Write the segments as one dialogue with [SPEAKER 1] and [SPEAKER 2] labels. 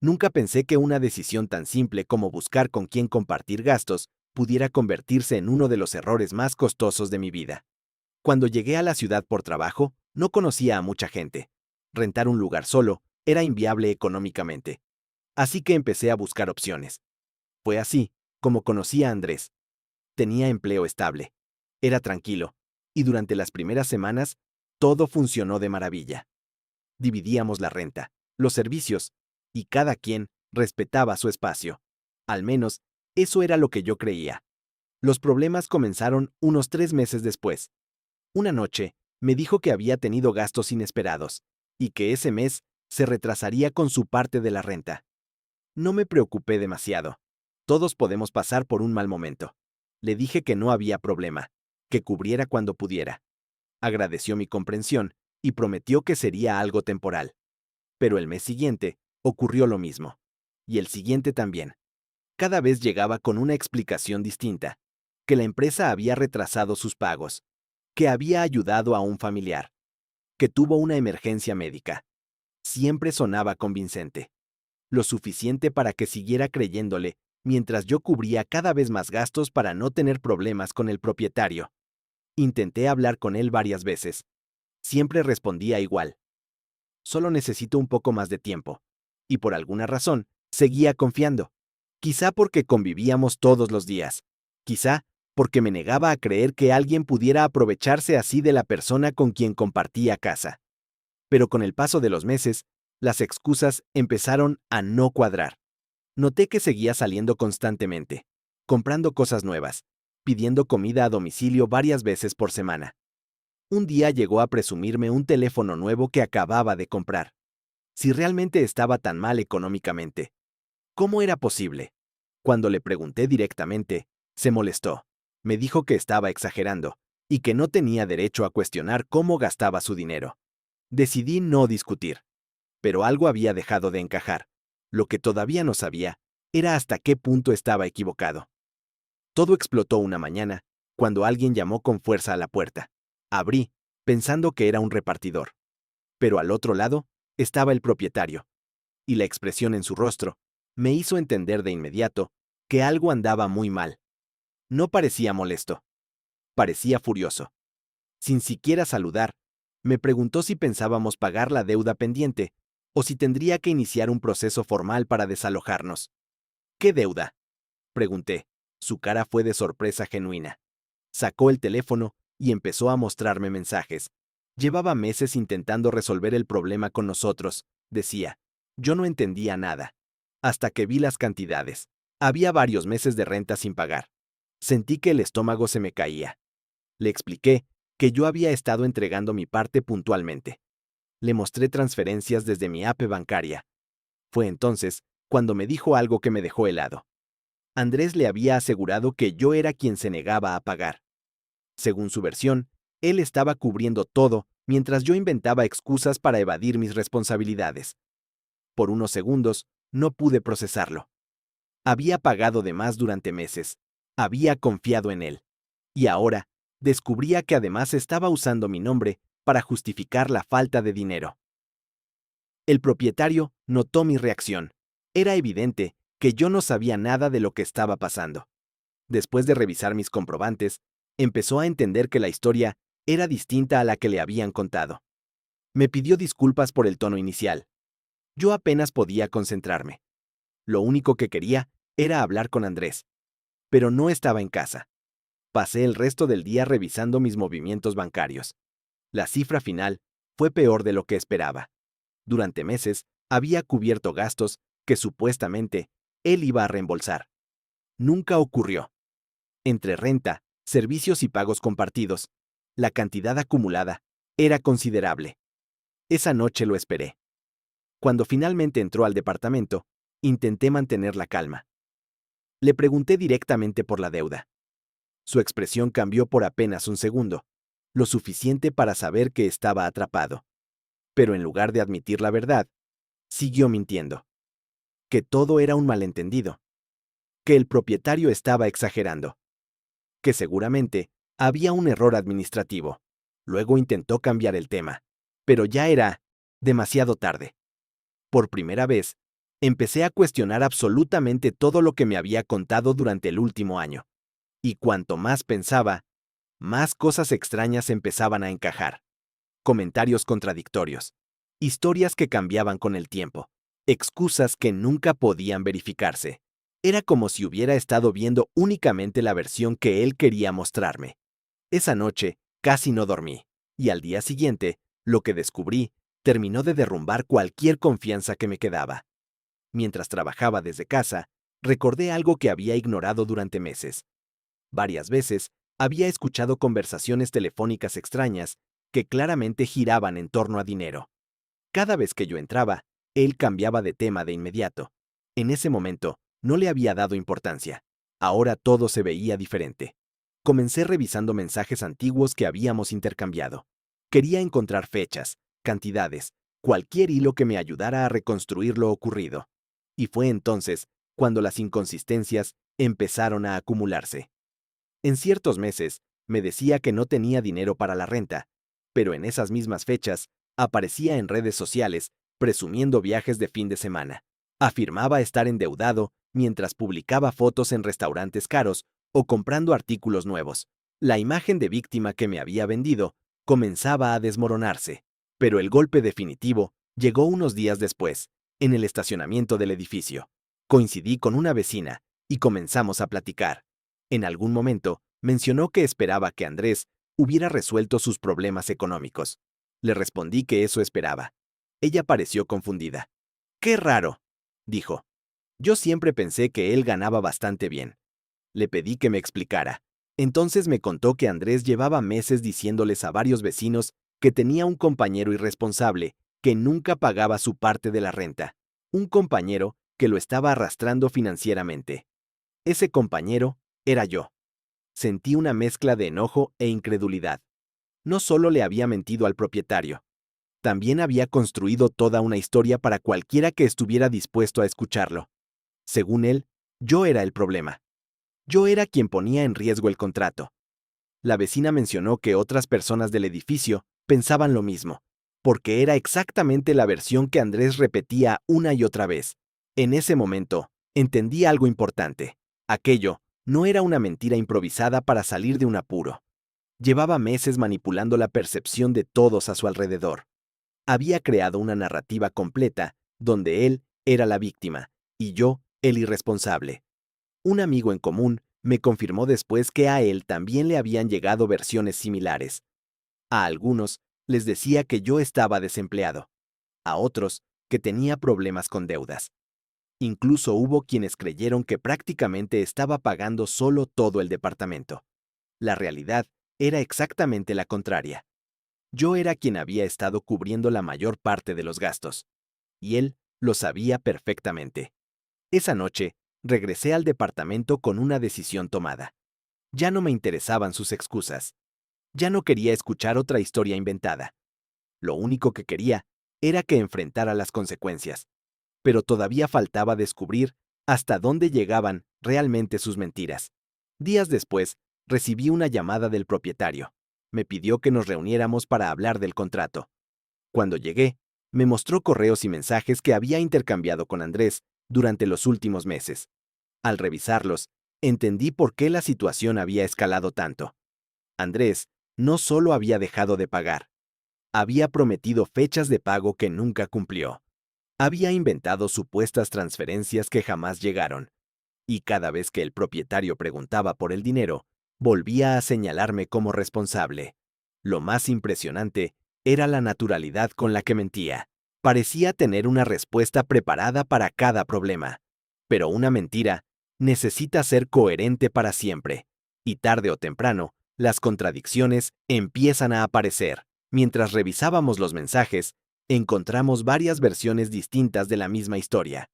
[SPEAKER 1] Nunca pensé que una decisión tan simple como buscar con quién compartir gastos pudiera convertirse en uno de los errores más costosos de mi vida. Cuando llegué a la ciudad por trabajo, no conocía a mucha gente. Rentar un lugar solo era inviable económicamente. Así que empecé a buscar opciones. Fue así como conocí a Andrés. Tenía empleo estable. Era tranquilo. Y durante las primeras semanas, todo funcionó de maravilla. Dividíamos la renta, los servicios, y cada quien respetaba su espacio. Al menos, eso era lo que yo creía. Los problemas comenzaron unos 3 meses después. Una noche, me dijo que había tenido gastos inesperados, y que ese mes se retrasaría con su parte de la renta. No me preocupé demasiado. Todos podemos pasar por un mal momento. Le dije que no había problema, que cubriera cuando pudiera. Agradeció mi comprensión y prometió que sería algo temporal. Pero el mes siguiente ocurrió lo mismo. Y el siguiente también. Cada vez llegaba con una explicación distinta, que la empresa había retrasado sus pagos, que había ayudado a un familiar, que tuvo una emergencia médica. Siempre sonaba convincente, lo suficiente para que siguiera creyéndole, mientras yo cubría cada vez más gastos para no tener problemas con el propietario. Intenté hablar con él varias veces. Siempre respondía igual. Solo necesito un poco más de tiempo. Y por alguna razón, seguía confiando. Quizá porque convivíamos todos los días. Quizá porque me negaba a creer que alguien pudiera aprovecharse así de la persona con quien compartía casa. Pero con el paso de los meses, las excusas empezaron a no cuadrar. Noté que seguía saliendo constantemente, comprando cosas nuevas, pidiendo comida a domicilio varias veces por semana. Un día llegó a presumirme un teléfono nuevo que acababa de comprar. Si realmente estaba tan mal económicamente, ¿cómo era posible? Cuando le pregunté directamente, se molestó. Me dijo que estaba exagerando y que no tenía derecho a cuestionar cómo gastaba su dinero. Decidí no discutir, pero algo había dejado de encajar. Lo que todavía no sabía era hasta qué punto estaba equivocado. Todo explotó una mañana, cuando alguien llamó con fuerza a la puerta. Abrí, pensando que era un repartidor. Pero al otro lado estaba el propietario, y la expresión en su rostro me hizo entender de inmediato que algo andaba muy mal. No parecía molesto, parecía furioso. Sin siquiera saludar, me preguntó si pensábamos pagar la deuda pendiente o si tendría que iniciar un proceso formal para desalojarnos. ¿Qué deuda?, pregunté. Su cara fue de sorpresa genuina. Sacó el teléfono y empezó a mostrarme mensajes. Llevaba meses intentando resolver el problema con nosotros, decía. Yo no entendía nada. Hasta que vi las cantidades. Había varios meses de renta sin pagar. Sentí que el estómago se me caía. Le expliqué que yo había estado entregando mi parte puntualmente. Le mostré transferencias desde mi app bancaria. Fue entonces cuando me dijo algo que me dejó helado. Andrés le había asegurado que yo era quien se negaba a pagar. Según su versión, él estaba cubriendo todo mientras yo inventaba excusas para evadir mis responsabilidades. Por unos segundos, no pude procesarlo. Había pagado de más durante meses. Había confiado en él. Y ahora, descubría que además estaba usando mi nombre para justificar la falta de dinero. El propietario notó mi reacción. Era evidente que yo no sabía nada de lo que estaba pasando. Después de revisar mis comprobantes, empezó a entender que la historia era distinta a la que le habían contado. Me pidió disculpas por el tono inicial. Yo apenas podía concentrarme. Lo único que quería era hablar con Andrés. Pero no estaba en casa. Pasé el resto del día revisando mis movimientos bancarios. La cifra final fue peor de lo que esperaba. Durante meses, había cubierto gastos que supuestamente él iba a reembolsar. Nunca ocurrió. Entre renta, servicios y pagos compartidos, la cantidad acumulada era considerable. Esa noche lo esperé. Cuando finalmente entró al departamento, intenté mantener la calma. Le pregunté directamente por la deuda. Su expresión cambió por apenas un segundo, lo suficiente para saber que estaba atrapado. Pero en lugar de admitir la verdad, siguió mintiendo. Que todo era un malentendido. Que el propietario estaba exagerando. Que seguramente había un error administrativo. Luego intentó cambiar el tema. Pero ya era demasiado tarde. Por primera vez, Empecé a cuestionar absolutamente todo lo que me había contado durante el último año. Y cuanto más pensaba, más cosas extrañas empezaban a encajar. Comentarios contradictorios, historias que cambiaban con el tiempo, excusas que nunca podían verificarse. Era como si hubiera estado viendo únicamente la versión que él quería mostrarme. Esa noche casi no dormí, y al día siguiente, lo que descubrí terminó de derrumbar cualquier confianza que me quedaba. Mientras trabajaba desde casa, recordé algo que había ignorado durante meses. Varias veces había escuchado conversaciones telefónicas extrañas que claramente giraban en torno a dinero. Cada vez que yo entraba, él cambiaba de tema de inmediato. En ese momento, no le había dado importancia. Ahora todo se veía diferente. Comencé revisando mensajes antiguos que habíamos intercambiado. Quería encontrar fechas, cantidades, cualquier hilo que me ayudara a reconstruir lo ocurrido. Y fue entonces cuando las inconsistencias empezaron a acumularse. En ciertos meses, me decía que no tenía dinero para la renta, pero en esas mismas fechas, aparecía en redes sociales presumiendo viajes de fin de semana. Afirmaba estar endeudado mientras publicaba fotos en restaurantes caros o comprando artículos nuevos. La imagen de víctima que me había vendido comenzaba a desmoronarse, pero el golpe definitivo llegó unos días después, en el estacionamiento del edificio. Coincidí con una vecina y comenzamos a platicar. En algún momento, mencionó que esperaba que Andrés hubiera resuelto sus problemas económicos. Le respondí que eso esperaba. Ella pareció confundida. «Qué raro», dijo. «Yo siempre pensé que él ganaba bastante bien». Le pedí que me explicara. Entonces me contó que Andrés llevaba meses diciéndoles a varios vecinos que tenía un compañero irresponsable que nunca pagaba su parte de la renta. Un compañero que lo estaba arrastrando financieramente. Ese compañero era yo. Sentí una mezcla de enojo e incredulidad. No solo le había mentido al propietario, también había construido toda una historia para cualquiera que estuviera dispuesto a escucharlo. Según él, yo era el problema. Yo era quien ponía en riesgo el contrato. La vecina mencionó que otras personas del edificio pensaban lo mismo, porque era exactamente la versión que Andrés repetía una y otra vez. En ese momento, entendí algo importante. Aquello no era una mentira improvisada para salir de un apuro. Llevaba meses manipulando la percepción de todos a su alrededor. Había creado una narrativa completa donde él era la víctima y yo el irresponsable. Un amigo en común me confirmó después que a él también le habían llegado versiones similares. A algunos les decía que yo estaba desempleado, a otros que tenía problemas con deudas. Incluso hubo quienes creyeron que prácticamente estaba pagando solo todo el departamento. La realidad era exactamente la contraria. Yo era quien había estado cubriendo la mayor parte de los gastos, y él lo sabía perfectamente. Esa noche, regresé al departamento con una decisión tomada. Ya no me interesaban sus excusas. Ya no quería escuchar otra historia inventada. Lo único que quería era que enfrentara las consecuencias. Pero todavía faltaba descubrir hasta dónde llegaban realmente sus mentiras. Días después, recibí una llamada del propietario. Me pidió que nos reuniéramos para hablar del contrato. Cuando llegué, me mostró correos y mensajes que había intercambiado con Andrés durante los últimos meses. Al revisarlos, entendí por qué la situación había escalado tanto. Andrés no solo había dejado de pagar, había prometido fechas de pago que nunca cumplió. Había inventado supuestas transferencias que jamás llegaron. Y cada vez que el propietario preguntaba por el dinero, volvía a señalarme como responsable. Lo más impresionante era la naturalidad con la que mentía. Parecía tener una respuesta preparada para cada problema. Pero una mentira necesita ser coherente para siempre. Y tarde o temprano, las contradicciones empiezan a aparecer. Mientras revisábamos los mensajes, encontramos varias versiones distintas de la misma historia.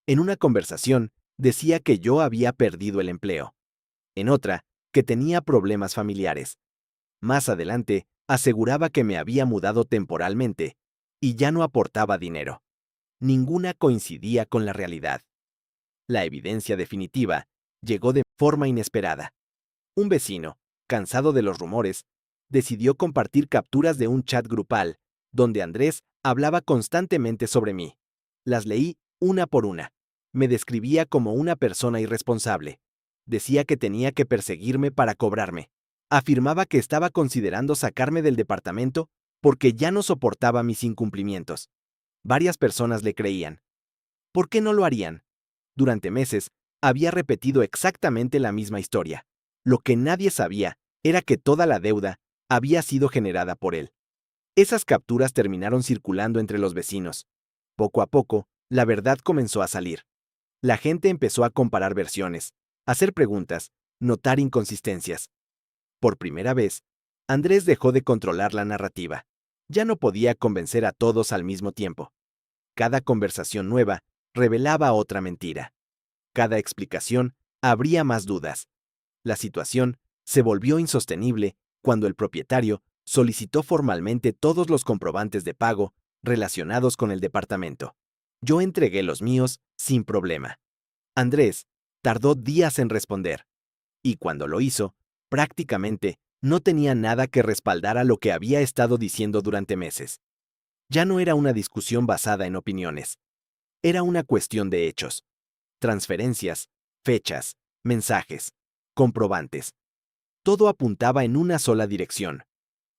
[SPEAKER 1] En una conversación, decía que yo había perdido el empleo. En otra, que tenía problemas familiares. Más adelante, aseguraba que me había mudado temporalmente y ya no aportaba dinero. Ninguna coincidía con la realidad. La evidencia definitiva llegó de forma inesperada. Un vecino, cansado de los rumores, decidió compartir capturas de un chat grupal donde Andrés hablaba constantemente sobre mí. Las leí una por una. Me describía como una persona irresponsable. Decía que tenía que perseguirme para cobrarme. Afirmaba que estaba considerando sacarme del departamento porque ya no soportaba mis incumplimientos. Varias personas le creían. ¿Por qué no lo harían? Durante meses, había repetido exactamente la misma historia. Lo que nadie sabía era que toda la deuda había sido generada por él. Esas capturas terminaron circulando entre los vecinos. Poco a poco, la verdad comenzó a salir. La gente empezó a comparar versiones, hacer preguntas, notar inconsistencias. Por primera vez, Andrés dejó de controlar la narrativa. Ya no podía convencer a todos al mismo tiempo. Cada conversación nueva revelaba otra mentira. Cada explicación abría más dudas. La situación se volvió insostenible cuando el propietario solicitó formalmente todos los comprobantes de pago relacionados con el departamento. Yo entregué los míos sin problema. Andrés tardó días en responder, y cuando lo hizo, prácticamente no tenía nada que respaldara lo que había estado diciendo durante meses. Ya no era una discusión basada en opiniones. Era una cuestión de hechos. Transferencias, fechas, mensajes, comprobantes. Todo apuntaba en una sola dirección.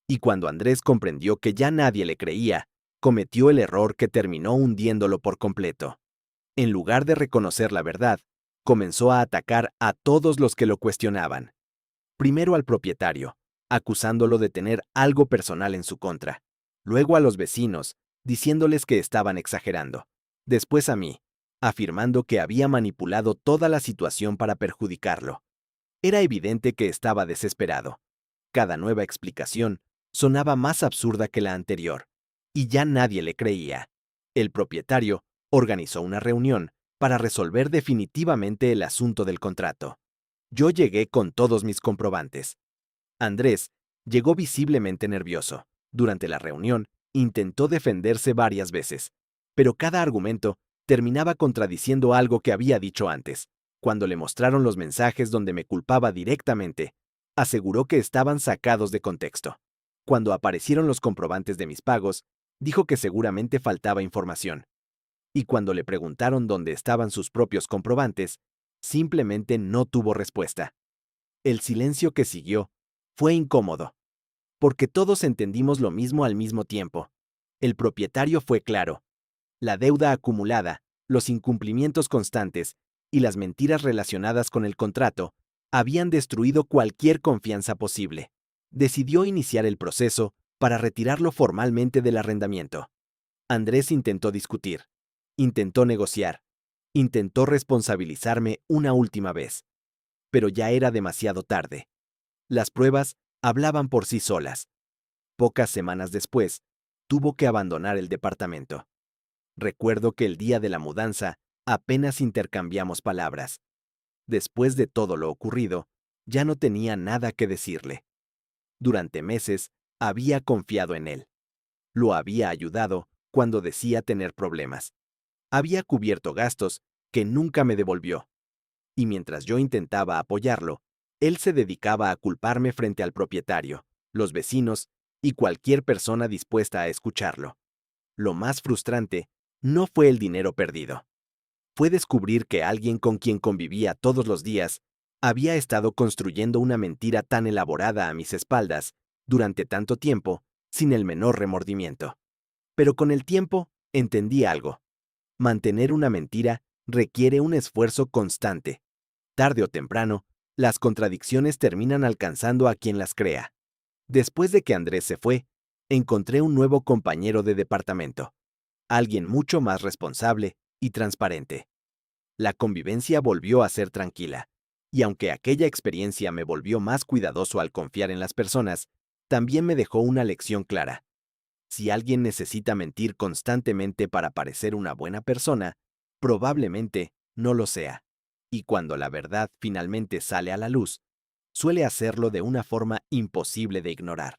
[SPEAKER 1] Y cuando Andrés comprendió que ya nadie le creía, cometió el error que terminó hundiéndolo por completo. En lugar de reconocer la verdad, comenzó a atacar a todos los que lo cuestionaban. Primero al propietario, acusándolo de tener algo personal en su contra. Luego a los vecinos, diciéndoles que estaban exagerando. Después a mí, afirmando que había manipulado toda la situación para perjudicarlo. Era evidente que estaba desesperado. Cada nueva explicación sonaba más absurda que la anterior, y ya nadie le creía. El propietario organizó una reunión para resolver definitivamente el asunto del contrato. Yo llegué con todos mis comprobantes. Andrés llegó visiblemente nervioso. Durante la reunión, intentó defenderse varias veces, pero cada argumento terminaba contradiciendo algo que había dicho antes. Cuando le mostraron los mensajes donde me culpaba directamente, aseguró que estaban sacados de contexto. Cuando aparecieron los comprobantes de mis pagos, dijo que seguramente faltaba información. Y cuando le preguntaron dónde estaban sus propios comprobantes, simplemente no tuvo respuesta. El silencio que siguió fue incómodo, porque todos entendimos lo mismo al mismo tiempo. El propietario fue claro. La deuda acumulada, los incumplimientos constantes y las mentiras relacionadas con el contrato habían destruido cualquier confianza posible. Decidió iniciar el proceso para retirarlo formalmente del arrendamiento. Andrés intentó discutir, intentó negociar, intentó responsabilizarme una última vez, pero ya era demasiado tarde. Las pruebas hablaban por sí solas. Pocas semanas después, tuvo que abandonar el departamento. Recuerdo que el día de la mudanza apenas intercambiamos palabras. Después de todo lo ocurrido, ya no tenía nada que decirle. Durante meses, había confiado en él. Lo había ayudado cuando decía tener problemas. Había cubierto gastos que nunca me devolvió. Y mientras yo intentaba apoyarlo, él se dedicaba a culparme frente al propietario, los vecinos y cualquier persona dispuesta a escucharlo. Lo más frustrante no fue el dinero perdido. Fue descubrir que alguien con quien convivía todos los días había estado construyendo una mentira tan elaborada a mis espaldas durante tanto tiempo sin el menor remordimiento. Pero con el tiempo entendí algo. Mantener una mentira requiere un esfuerzo constante. Tarde o temprano, las contradicciones terminan alcanzando a quien las crea. Después de que Andrés se fue, encontré un nuevo compañero de departamento, alguien mucho más responsable y transparente. La convivencia volvió a ser tranquila, y aunque aquella experiencia me volvió más cuidadoso al confiar en las personas, también me dejó una lección clara. Si alguien necesita mentir constantemente para parecer una buena persona, probablemente no lo sea. Y cuando la verdad finalmente sale a la luz, suele hacerlo de una forma imposible de ignorar.